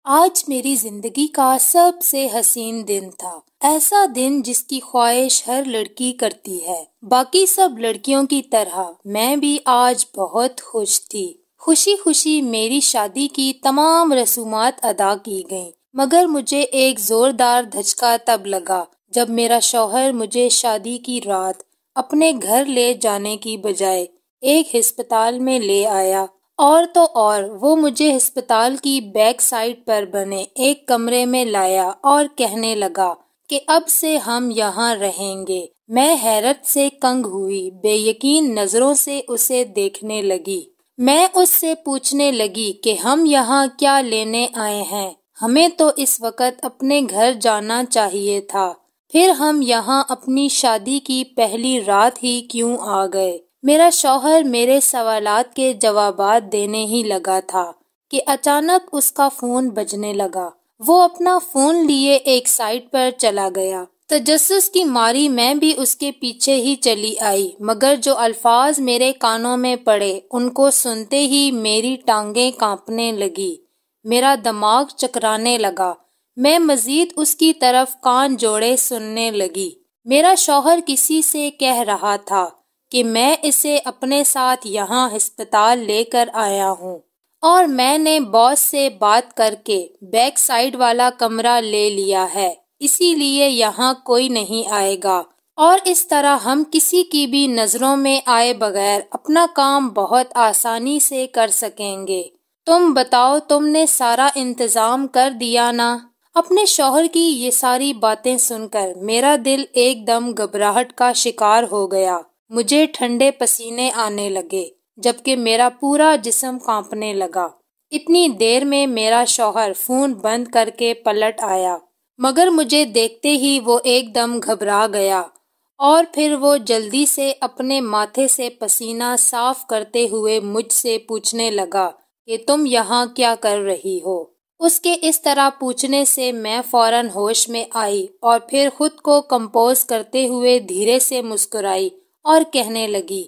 آج میری زندگی کا سب سے حسین دن تھا۔ ایسا دن جس کی خواہش ہر لڑکی کرتی ہے۔ باقی سب لڑکیوں کی طرح میں بھی آج بہت خوش تھی۔ خوشی خوشی میری شادی کی تمام رسومات ادا کی گئیں، مگر مجھے ایک زوردار دھچکا تب لگا جب میرا شوہر مجھے شادی کی رات اپنے گھر لے جانے کی بجائے ایک ہسپتال میں لے آیا، اور تو اور وہ مجھے ہسپتال کی بیک سائڈ پر بنے ایک کمرے میں لایا اور کہنے لگا کہ اب سے ہم یہاں رہیں گے۔ میں حیرت سے کنگ ہوئی، بے یقین نظروں سے اسے دیکھنے لگی۔ میں اس سے پوچھنے لگی کہ ہم یہاں کیا لینے آئے ہیں؟ ہمیں تو اس وقت اپنے گھر جانا چاہیے تھا، پھر ہم یہاں اپنی شادی کی پہلی رات ہی کیوں آ گئے؟ میرا شوہر میرے سوالات کے جوابات دینے ہی لگا تھا کہ اچانک اس کا فون بجنے لگا۔ وہ اپنا فون لیے ایک سائٹ پر چلا گیا۔ تجسس کی ماری میں بھی اس کے پیچھے ہی چلی آئی، مگر جو الفاظ میرے کانوں میں پڑے ان کو سنتے ہی میری ٹانگیں کانپنے لگی، میرا دماغ چکرانے لگا۔ میں مزید اس کی طرف کان جوڑے سننے لگی۔ میرا شوہر کسی سے کہہ رہا تھا کہ میں اسے اپنے ساتھ یہاں ہسپتال لے کر آیا ہوں، اور میں نے باس سے بات کر کے بیک سائڈ والا کمرہ لے لیا ہے، اسی لیے یہاں کوئی نہیں آئے گا، اور اس طرح ہم کسی کی بھی نظروں میں آئے بغیر اپنا کام بہت آسانی سے کر سکیں گے۔ تم بتاؤ، تم نے سارا انتظام کر دیا نا؟ اپنے شوہر کی یہ ساری باتیں سن کر میرا دل ایک دم گھبراہٹ کا شکار ہو گیا۔ مجھے ٹھنڈے پسینے آنے لگے، جبکہ میرا پورا جسم کانپنے لگا۔ اتنی دیر میں میرا شوہر فون بند کر کے پلٹ آیا، مگر مجھے دیکھتے ہی وہ ایک دم گھبرا گیا، اور پھر وہ جلدی سے اپنے ماتھے سے پسینہ صاف کرتے ہوئے مجھ سے پوچھنے لگا کہ تم یہاں کیا کر رہی ہو؟ اس کے اس طرح پوچھنے سے میں فوراً ہوش میں آئی، اور پھر خود کو کمپوز کرتے ہوئے دھیرے سے مسکرائی اور کہنے لگی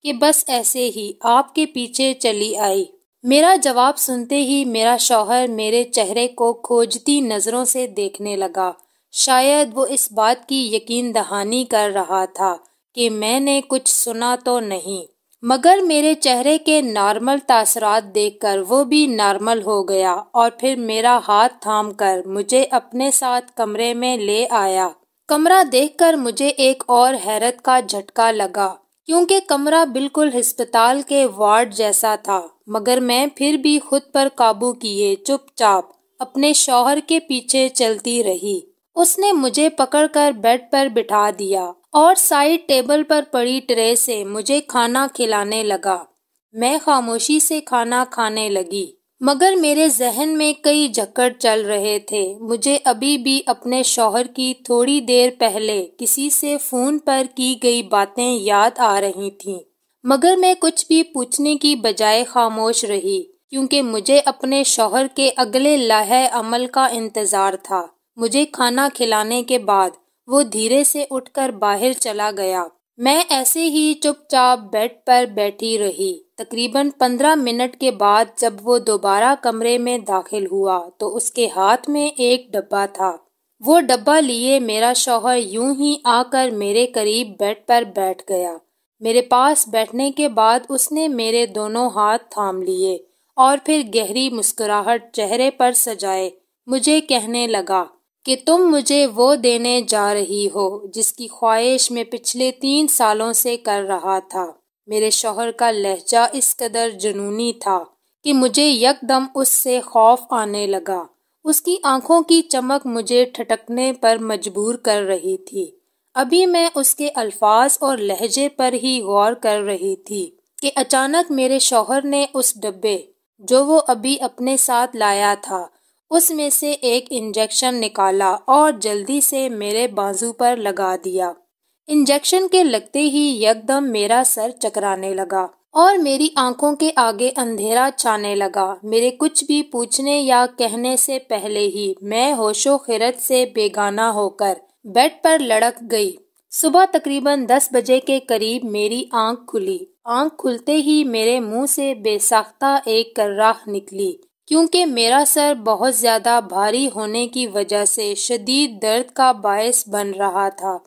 کہ بس ایسے ہی آپ کے پیچھے چلی آئی۔ میرا جواب سنتے ہی میرا شوہر میرے چہرے کو کھوجتی نظروں سے دیکھنے لگا۔ شاید وہ اس بات کی یقین دہانی کر رہا تھا کہ میں نے کچھ سنا تو نہیں، مگر میرے چہرے کے نارمل تاثرات دیکھ کر وہ بھی نارمل ہو گیا، اور پھر میرا ہاتھ تھام کر مجھے اپنے ساتھ کمرے میں لے آیا۔ کمرہ دیکھ کر مجھے ایک اور حیرت کا جھٹکا لگا، کیونکہ کمرہ بالکل ہسپتال کے وارڈ جیسا تھا، مگر میں پھر بھی خود پر قابو کیے چپ چاپ اپنے شوہر کے پیچھے چلتی رہی۔ اس نے مجھے پکڑ کر بیڈ پر بٹھا دیا اور سائڈ ٹیبل پر پڑی ٹرے سے مجھے کھانا کھلانے لگا۔ میں خاموشی سے کھانا کھانے لگی، مگر میرے ذہن میں کئی جھکڑ چل رہے تھے۔ مجھے ابھی بھی اپنے شوہر کی تھوڑی دیر پہلے کسی سے فون پر کی گئی باتیں یاد آ رہی تھیں، مگر میں کچھ بھی پوچھنے کی بجائے خاموش رہی، کیونکہ مجھے اپنے شوہر کے اگلے لمحے عمل کا انتظار تھا۔ مجھے کھانا کھلانے کے بعد وہ دھیرے سے اٹھ کر باہر چلا گیا۔ میں ایسے ہی چپ چاپ بیڈ پر بیٹھی رہی۔ تقریباً 15 منٹ کے بعد جب وہ دوبارہ کمرے میں داخل ہوا تو اس کے ہاتھ میں ایک ڈبہ تھا۔ وہ ڈبہ لیے میرا شوہر یوں ہی آ کر میرے قریب بیڈ پر بیٹھ گیا۔ میرے پاس بیٹھنے کے بعد اس نے میرے دونوں ہاتھ تھام لیے، اور پھر گہری مسکراہٹ چہرے پر سجائے مجھے کہنے لگا کہ تم مجھے وہ دینے جا رہی ہو جس کی خواہش میں پچھلے 3 سالوں سے کر رہا تھا۔ میرے شوہر کا لہجہ اس قدر جنونی تھا کہ مجھے یکدم اس سے خوف آنے لگا۔ اس کی آنکھوں کی چمک مجھے ٹھٹکنے پر مجبور کر رہی تھی۔ ابھی میں اس کے الفاظ اور لہجے پر ہی غور کر رہی تھی کہ اچانک میرے شوہر نے اس ڈبے جو وہ ابھی اپنے ساتھ لایا تھا اس میں سے ایک انجیکشن نکالا اور جلدی سے میرے بازو پر لگا دیا۔ انجیکشن کے لگتے ہی یکدم میرا سر چکرانے لگا اور میری آنکھوں کے آگے اندھیرا چھانے لگا۔ میرے کچھ بھی پوچھنے یا کہنے سے پہلے ہی میں ہوش و خرد سے بیگانہ ہو کر بیڈ پر لڑک گئی۔ صبح تقریباً 10 بجے کے قریب میری آنکھ کھلی۔ آنکھ کھلتے ہی میرے منہ سے بے ساختہ ایک کرراہ نکلی کیونکہ میرا سر بہت زیادہ بھاری ہونے کی وجہ سے شدید درد کا باعث بن رہا تھا۔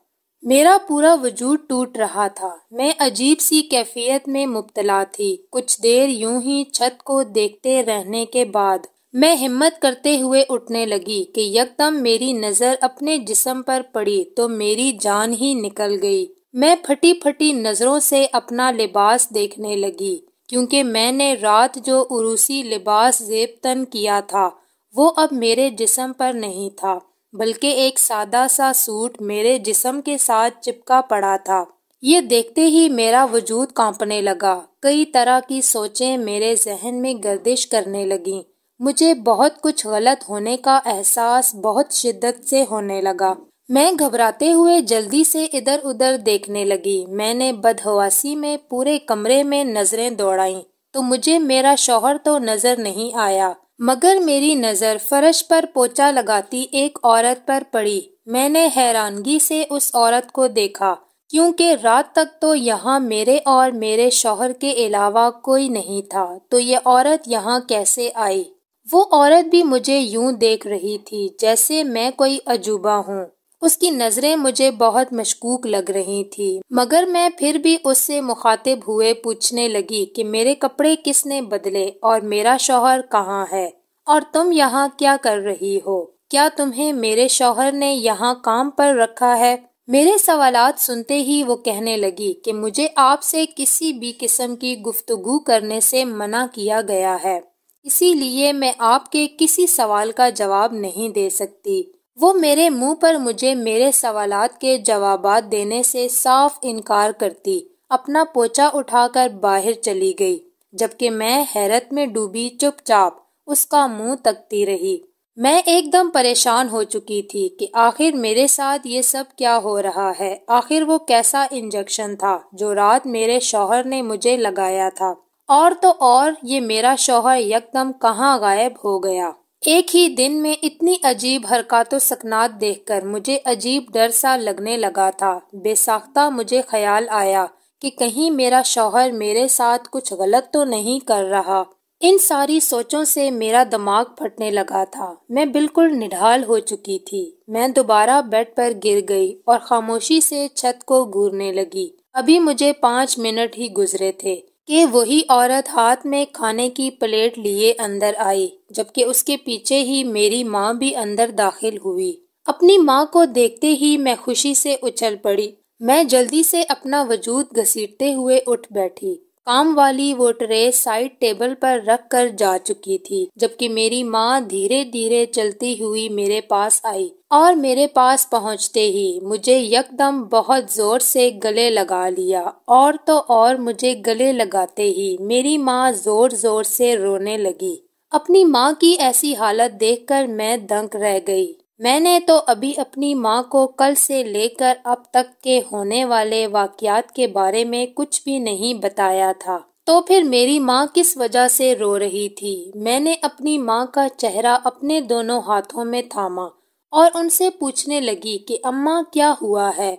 میرا پورا وجود ٹوٹ رہا تھا۔ میں عجیب سی کیفیت میں مبتلا تھی۔ کچھ دیر یوں ہی چھت کو دیکھتے رہنے کے بعد میں ہمت کرتے ہوئے اٹھنے لگی کہ یکدم میری نظر اپنے جسم پر پڑی تو میری جان ہی نکل گئی۔ میں پھٹی پھٹی نظروں سے اپنا لباس دیکھنے لگی، کیونکہ میں نے رات جو عروسی لباس زیب تن کیا تھا وہ اب میرے جسم پر نہیں تھا، بلکہ ایک سادہ سا سوٹ میرے جسم کے ساتھ چپکا پڑا تھا۔ یہ دیکھتے ہی میرا وجود کانپنے لگا۔ کئی طرح کی سوچیں میرے ذہن میں گردش کرنے لگیں۔ مجھے بہت کچھ غلط ہونے کا احساس بہت شدت سے ہونے لگا۔ میں گھبراتے ہوئے جلدی سے ادھر ادھر دیکھنے لگی۔ میں نے بدحواسی میں پورے کمرے میں نظریں دوڑائیں تو مجھے میرا شوہر تو نظر نہیں آیا، مگر میری نظر فرش پر پوچھا لگاتی ایک عورت پر پڑی۔ میں نے حیرانگی سے اس عورت کو دیکھا، کیونکہ رات تک تو یہاں میرے اور میرے شوہر کے علاوہ کوئی نہیں تھا، تو یہ عورت یہاں کیسے آئی؟ وہ عورت بھی مجھے یوں دیکھ رہی تھی جیسے میں کوئی عجوبہ ہوں۔ اس کی نظریں مجھے بہت مشکوک لگ رہی تھی، مگر میں پھر بھی اس سے مخاطب ہوئے پوچھنے لگی کہ میرے کپڑے کس نے بدلے اور میرا شوہر کہاں ہے، اور تم یہاں کیا کر رہی ہو؟ کیا تمہیں میرے شوہر نے یہاں کام پر رکھا ہے؟ میرے سوالات سنتے ہی وہ کہنے لگی کہ مجھے آپ سے کسی بھی قسم کی گفتگو کرنے سے منع کیا گیا ہے، اسی لیے میں آپ کے کسی سوال کا جواب نہیں دے سکتی۔ وہ میرے منہ پر مجھے میرے سوالات کے جوابات دینے سے صاف انکار کرتی اپنا پوچھا اٹھا کر باہر چلی گئی، جبکہ میں حیرت میں ڈوبی چپ چاپ اس کا منہ تکتی رہی۔ میں ایک دم پریشان ہو چکی تھی کہ آخر میرے ساتھ یہ سب کیا ہو رہا ہے۔ آخر وہ کیسا انجیکشن تھا جو رات میرے شوہر نے مجھے لگایا تھا، اور تو اور یہ میرا شوہر یکدم کہاں غائب ہو گیا۔ ایک ہی دن میں اتنی عجیب حرکات و سکنات دیکھ کر مجھے عجیب ڈر سا لگنے لگا تھا۔ بے ساختہ مجھے خیال آیا کہ کہیں میرا شوہر میرے ساتھ کچھ غلط تو نہیں کر رہا۔ ان ساری سوچوں سے میرا دماغ پھٹنے لگا تھا۔ میں بالکل نڈھال ہو چکی تھی۔ میں دوبارہ بیڈ پر گر گئی اور خاموشی سے چھت کو گھورنے لگی۔ ابھی مجھے 5 منٹ ہی گزرے تھے کہ وہی عورت ہاتھ میں کھانے کی پلیٹ لیے اندر آئی، جبکہ اس کے پیچھے ہی میری ماں بھی اندر داخل ہوئی۔ اپنی ماں کو دیکھتے ہی میں خوشی سے اچھل پڑی۔ میں جلدی سے اپنا وجود گھسیٹتے ہوئے اٹھ بیٹھی۔ کام والی وہ ٹرے سائڈ ٹیبل پر رکھ کر جا چکی تھی، جبکہ میری ماں دھیرے دھیرے چلتی ہوئی میرے پاس آئی اور میرے پاس پہنچتے ہی مجھے یکدم بہت زور سے گلے لگا لیا، اور تو اور مجھے گلے لگاتے ہی میری ماں زور زور سے رونے لگی۔ اپنی ماں کی ایسی حالت دیکھ کر میں دنگ رہ گئی۔ میں نے تو ابھی اپنی ماں کو کل سے لے کر اب تک کے ہونے والے واقعات کے بارے میں کچھ بھی نہیں بتایا تھا، تو پھر میری ماں کس وجہ سے رو رہی تھی؟ میں نے اپنی ماں کا چہرہ اپنے دونوں ہاتھوں میں تھاما اور ان سے پوچھنے لگی کہ اماں کیا ہوا ہے؟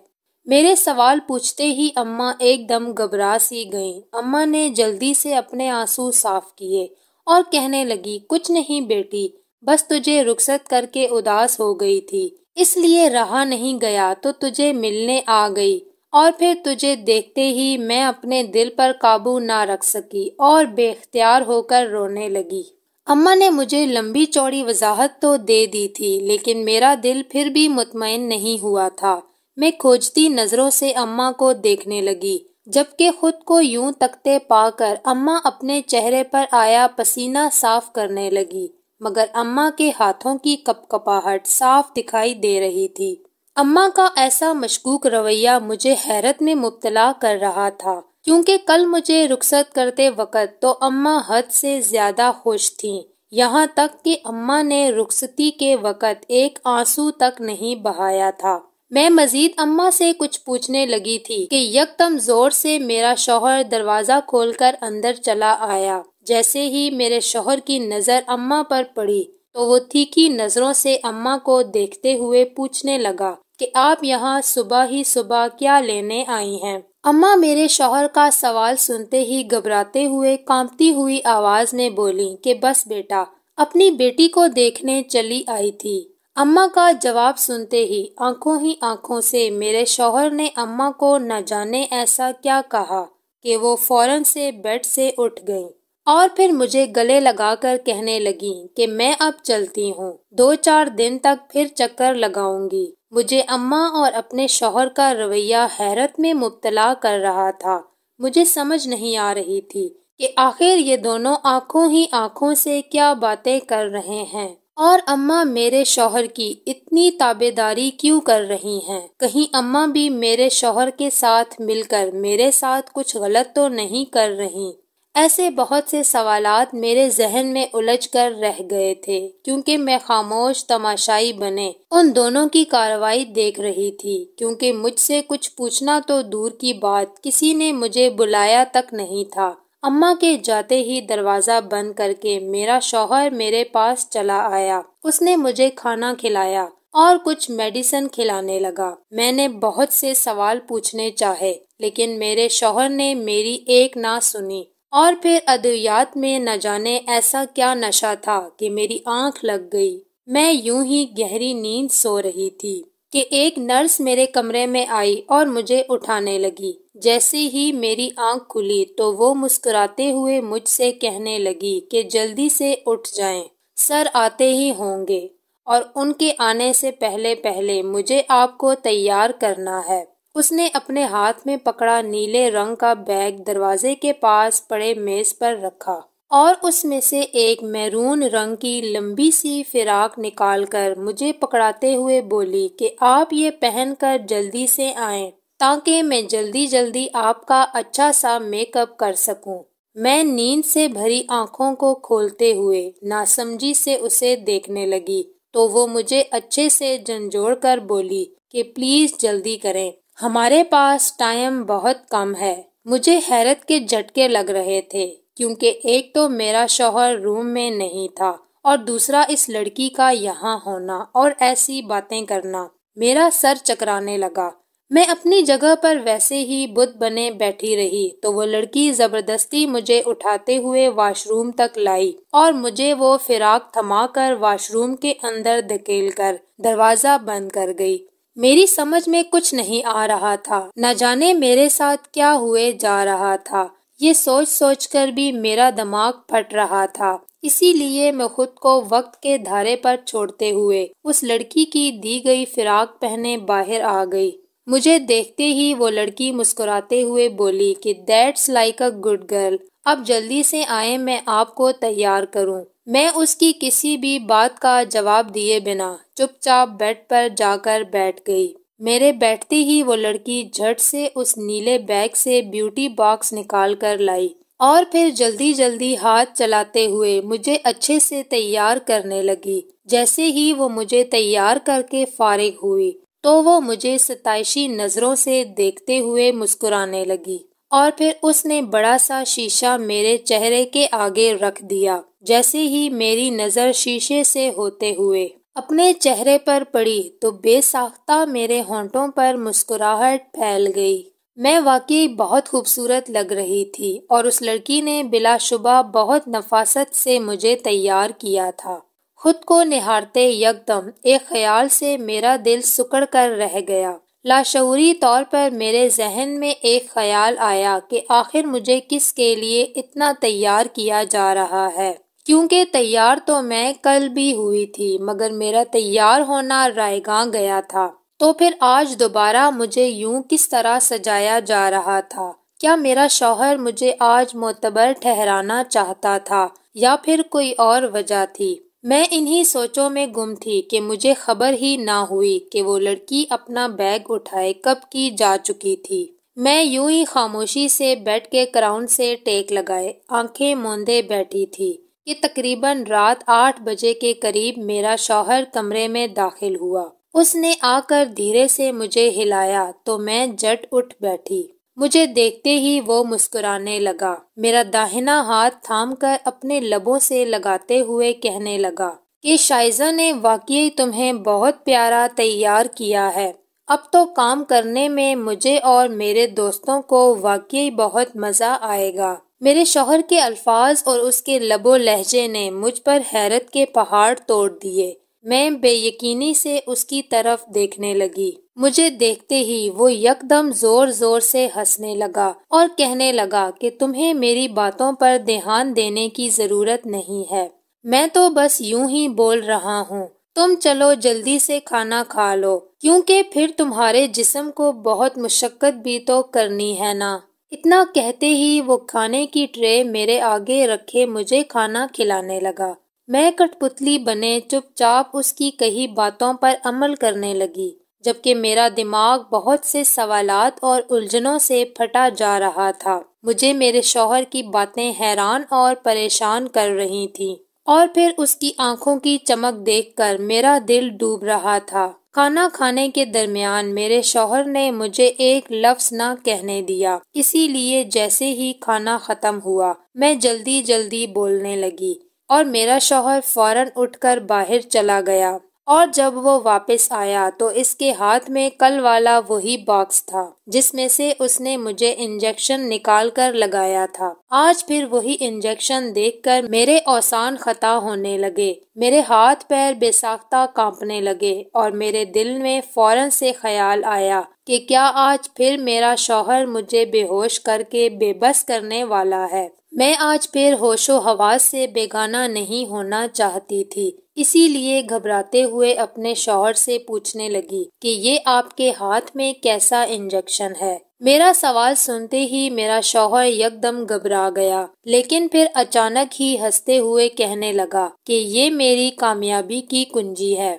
میرے سوال پوچھتے ہی اماں ایک دم گھبرا سی گئیں۔ اماں نے جلدی سے اپنے آنسو صاف کیے اور کہنے لگی، کچھ نہیں بیٹی، بس تجھے رخصت کر کے اداس ہو گئی تھی، اس لیے رہا نہیں گیا تو تجھے ملنے آ گئی، اور پھر تجھے دیکھتے ہی میں اپنے دل پر قابو نہ رکھ سکی اور بے اختیار ہو کر رونے لگی۔ اماں نے مجھے لمبی چوڑی وضاحت تو دے دی تھی، لیکن میرا دل پھر بھی مطمئن نہیں ہوا تھا۔ میں کھوجتی نظروں سے اماں کو دیکھنے لگی، جبکہ خود کو یوں تکتے پا کر اماں اپنے چہرے پر آیا پسینہ صاف کرنے لگی، مگر اماں کے ہاتھوں کی کپکپاہٹ صاف دکھائی دے رہی تھی۔ اماں کا ایسا مشکوک رویہ مجھے حیرت میں مبتلا کر رہا تھا، کیونکہ کل مجھے رخصت کرتے وقت تو اماں حد سے زیادہ خوش تھیں، یہاں تک کہ اماں نے رخصتی کے وقت ایک آنسو تک نہیں بہایا تھا۔ میں مزید اماں سے کچھ پوچھنے لگی تھی کہ یکدم زور سے میرا شوہر دروازہ کھول کر اندر چلا آیا۔ جیسے ہی میرے شوہر کی نظر اماں پر پڑی تو وہ تیکھی نظروں سے اماں کو دیکھتے ہوئے پوچھنے لگا کہ آپ یہاں صبح ہی صبح کیا لینے آئی ہیں؟ اماں میرے شوہر کا سوال سنتے ہی گھبراتے ہوئے کانپتی ہوئی آواز میں بولی کہ بس بیٹا، اپنی بیٹی کو دیکھنے چلی آئی تھی۔ اماں کا جواب سنتے ہی آنکھوں سے میرے شوہر نے اماں کو نہ جانے ایسا کیا کہا کہ وہ فوراً سے بیڈ سے اٹھ گئیں اور پھر مجھے گلے لگا کر کہنے لگیں کہ میں اب چلتی ہوں، 2-4 دن تک پھر چکر لگاؤں گی۔ مجھے اماں اور اپنے شوہر کا رویہ حیرت میں مبتلا کر رہا تھا۔ مجھے سمجھ نہیں آ رہی تھی کہ آخر یہ دونوں آنکھوں سے کیا باتیں کر رہے ہیں، اور اماں میرے شوہر کی اتنی تابعداری کیوں کر رہی ہیں؟ کہیں اماں بھی میرے شوہر کے ساتھ مل کر میرے ساتھ کچھ غلط تو نہیں کر رہی؟ ایسے بہت سے سوالات میرے ذہن میں الجھ کر رہ گئے تھے، کیونکہ میں خاموش تماشائی بنے ان دونوں کی کارروائی دیکھ رہی تھی، کیونکہ مجھ سے کچھ پوچھنا تو دور کی بات کسی نے مجھے بلایا تک نہیں تھا۔ اماں کے جاتے ہی دروازہ بند کر کے میرا شوہر میرے پاس چلا آیا۔ اس نے مجھے کھانا کھلایا اور کچھ میڈیسن کھلانے لگا۔ میں نے بہت سے سوال پوچھنے چاہے، لیکن میرے شوہر نے میری ایک نہ سنی، اور پھر ادویات میں نہ جانے ایسا کیا نشہ تھا کہ میری آنکھ لگ گئی۔ میں یوں ہی گہری نیند سو رہی تھی کہ ایک نرس میرے کمرے میں آئی اور مجھے اٹھانے لگی۔ جیسے ہی میری آنکھ کھلی تو وہ مسکراتے ہوئے مجھ سے کہنے لگی کہ جلدی سے اٹھ جائیں، سر آتے ہی ہوں گے، اور ان کے آنے سے پہلے مجھے آپ کو تیار کرنا ہے۔ اس نے اپنے ہاتھ میں پکڑا نیلے رنگ کا بیگ دروازے کے پاس پڑے میز پر رکھا، اور اس میں سے ایک میرون رنگ کی لمبی سی فراق نکال کر مجھے پکڑاتے ہوئے بولی کہ آپ یہ پہن کر جلدی سے آئیں تاکہ میں جلدی آپ کا اچھا سا میک اپ کر سکوں۔ میں نیند سے بھری آنکھوں کو کھولتے ہوئے ناسمجھی سے اسے دیکھنے لگی تو وہ مجھے اچھے سے جھنجھوڑ کر بولی کہ پلیز جلدی کریں، ہمارے پاس ٹائم بہت کم ہے۔ مجھے حیرت کے جھٹکے لگ رہے تھے، کیونکہ ایک تو میرا شوہر روم میں نہیں تھا، اور دوسرا اس لڑکی کا یہاں ہونا اور ایسی باتیں کرنا۔ میرا سر چکرانے لگا۔ میں اپنی جگہ پر ویسے ہی بت بنے بیٹھی رہی تو وہ لڑکی زبردستی مجھے اٹھاتے ہوئے واش روم تک لائی اور مجھے وہ فراق تھما کر واش روم کے اندر دھکیل کر دروازہ بند کر گئی۔ میری سمجھ میں کچھ نہیں آ رہا تھا، نہ جانے میرے ساتھ کیا ہوئے جا رہا تھا۔ یہ سوچ کر بھی میرا دماغ پھٹ رہا تھا، اسی لیے میں خود کو وقت کے دھارے پر چھوڑتے ہوئے اس لڑکی کی دی گئی فراق پہنے باہر آ گئی۔ مجھے دیکھتے ہی وہ لڑکی مسکراتے ہوئے بولی کہ that's like a good girl, اب جلدی سے آئیں میں آپ کو تیار کروں۔ میں اس کی کسی بھی بات کا جواب دیے بنا چپ چاپ بیڈ پر جا کر بیٹھ گئی۔ میرے بیٹھتے ہی وہ لڑکی جھٹ سے اس نیلے بیگ سے بیوٹی باکس نکال کر لائی اور پھر جلدی ہاتھ چلاتے ہوئے مجھے اچھے سے تیار کرنے لگی۔ جیسے ہی وہ مجھے تیار کر کے فارغ ہوئی تو وہ مجھے ستائشی نظروں سے دیکھتے ہوئے مسکرانے لگی، اور پھر اس نے بڑا سا شیشہ میرے چہرے کے آگے رکھ دیا۔ جیسے ہی میری نظر شیشے سے ہوتے ہوئے اپنے چہرے پر پڑی تو بے ساختہ میرے ہونٹوں پر مسکراہٹ پھیل گئی۔ میں واقعی بہت خوبصورت لگ رہی تھی، اور اس لڑکی نے بلا شبہ بہت نفاست سے مجھے تیار کیا تھا۔ خود کو نہارتے یکدم ایک خیال سے میرا دل سکڑ کر رہ گیا۔ لاشعوری طور پر میرے ذہن میں ایک خیال آیا کہ آخر مجھے کس کے لیے اتنا تیار کیا جا رہا ہے، کیونکہ تیار تو میں کل بھی ہوئی تھی، مگر میرا تیار ہونا رائیگاں گیا تھا۔ تو پھر آج دوبارہ مجھے یوں کس طرح سجایا جا رہا تھا؟ کیا میرا شوہر مجھے آج معتبر ٹھہرانا چاہتا تھا، یا پھر کوئی اور وجہ تھی؟ میں انہی سوچوں میں گم تھی کہ مجھے خبر ہی نہ ہوئی کہ وہ لڑکی اپنا بیگ اٹھائے کب کی جا چکی تھی۔ میں یوں ہی خاموشی سے بیڈ کے کراؤن سے ٹیک لگائے آنکھیں موندے بیٹھی تھی کہ تقریباً رات 8 بجے کے قریب میرا شوہر کمرے میں داخل ہوا۔ اس نے آ کر دھیرے سے مجھے ہلایا تو میں جھٹ اٹھ بیٹھی۔ مجھے دیکھتے ہی وہ مسکرانے لگا، میرا داہنا ہاتھ تھام کر اپنے لبوں سے لگاتے ہوئے کہنے لگا کہ شائزہ نے واقعی تمہیں بہت پیارا تیار کیا ہے۔ اب تو کام کرنے میں مجھے اور میرے دوستوں کو واقعی بہت مزہ آئے گا۔ میرے شوہر کے الفاظ اور اس کے لب و لہجے نے مجھ پر حیرت کے پہاڑ توڑ دیے۔ میں بے یقینی سے اس کی طرف دیکھنے لگی۔ مجھے دیکھتے ہی وہ یکدم زور زور سے ہنسنے لگا اور کہنے لگا کہ تمہیں میری باتوں پر دھیان دینے کی ضرورت نہیں ہے، میں تو بس یوں ہی بول رہا ہوں۔ تم چلو جلدی سے کھانا کھا لو، کیونکہ پھر تمہارے جسم کو بہت مشقت بھی تو کرنی ہے نا۔ اتنا کہتے ہی وہ کھانے کی ٹرے میرے آگے رکھے مجھے کھانا کھلانے لگا۔ میں کٹ پتلی بنے چپ چاپ اس کی کہی باتوں پر عمل کرنے لگی، جبکہ میرا دماغ بہت سے سوالات اور الجھنوں سے پھٹا جا رہا تھا۔ مجھے میرے شوہر کی باتیں حیران اور پریشان کر رہی تھیں، اور پھر اس کی آنکھوں کی چمک دیکھ کر میرا دل ڈوب رہا تھا۔ کھانا کھانے کے درمیان میرے شوہر نے مجھے ایک لفظ نہ کہنے دیا، اسی لیے جیسے ہی کھانا ختم ہوا میں جلدی جلدی بولنے لگی، اور میرا شوہر فوراً اٹھ کر باہر چلا گیا۔ اور جب وہ واپس آیا تو اس کے ہاتھ میں کل والا وہی باکس تھا جس میں سے اس نے مجھے انجیکشن نکال کر لگایا تھا۔ آج پھر وہی انجیکشن دیکھ کر میرے اوزان خطا ہونے لگے، میرے ہاتھ پیر بے ساختہ کانپنے لگے، اور میرے دل میں فوراً سے خیال آیا کہ کیا آج پھر میرا شوہر مجھے بے ہوش کر کے بے بس کرنے والا ہے۔ میں آج پھر ہوش و حواس سے بیگانہ نہیں ہونا چاہتی تھی، اسی لیے گھبراتے ہوئے اپنے شوہر سے پوچھنے لگی کہ یہ آپ کے ہاتھ میں کیسا انجیکشن ہے؟ میرا سوال سنتے ہی میرا شوہر یکدم گھبرا گیا، لیکن پھر اچانک ہی ہنستے ہوئے کہنے لگا کہ یہ میری کامیابی کی کنجی ہے۔